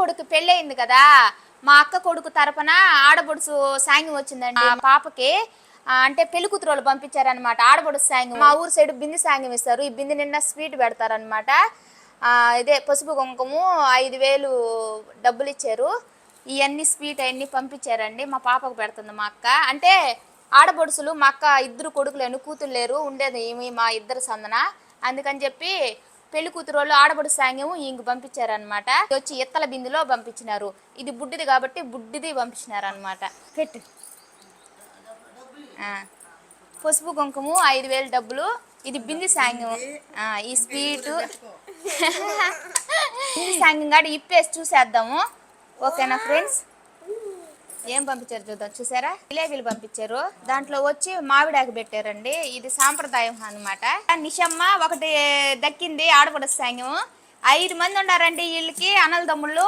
కొడుకు పెళ్ళి అయింది కదా, మా అక్క కొడుకు తరపున ఆడబొడుసు సాంగ్యం వచ్చిందండి మా పాపకి. అంటే పెళ్లి కూతురు వాళ్ళు పంపించారనమాట ఆడబొడుసు సాంగ్యం. మా ఊరు సైడ్ బింది సాంగ్యం ఇస్తారు, ఈ బింది నిండా స్వీట్ పెడతారనమాట. ఇదే పసుపు కుంకుమ 5,000 డబ్బులు ఇచ్చారు. ఇవన్నీ స్వీట్ అవన్నీ పంపించారండి. మా పాపకు పెడుతుంది మా అక్క. అంటే ఆడబొడుసులు మా అక్క ఇద్దరు కొడుకులేను, కూతురు లేరు, ఉండేది ఏమి మా ఇద్దరు సందన. అందుకని చెప్పి పెళ్లి కూతురు వాళ్ళు ఆడబొడుసు సాంగ్యం ఇంక పంపించారనమాట. వచ్చి ఇత్తల బిందులో పంపించినారు. ఇది బుడ్డిది కాబట్టి బుడ్డిది పంపించినారు అనమాట. పెట్టు. పసుపు కుంకుమ 5,000 డబ్బులు. ఇది బింది సాంగ్యం. ఈ స్వీటు బింది సాంగ్యం కాడ ఇప్పేసి చూసేద్దాము. ఓకేనా ఫ్రెండ్స్? ఏం పంపించారు చూద్దాం. చూసారా, జిలేబీలు పంపించారు. దాంట్లో వచ్చి మామిడాకు పెట్టారండి. ఇది సాంప్రదాయం అనమాట. నిషమ్మ ఒకటి దక్కింది ఆడపడుచు సాంగ్యం. 5 మంది ఉన్నారండి వీళ్ళకి, అన్నల తమ్ముళ్ళు.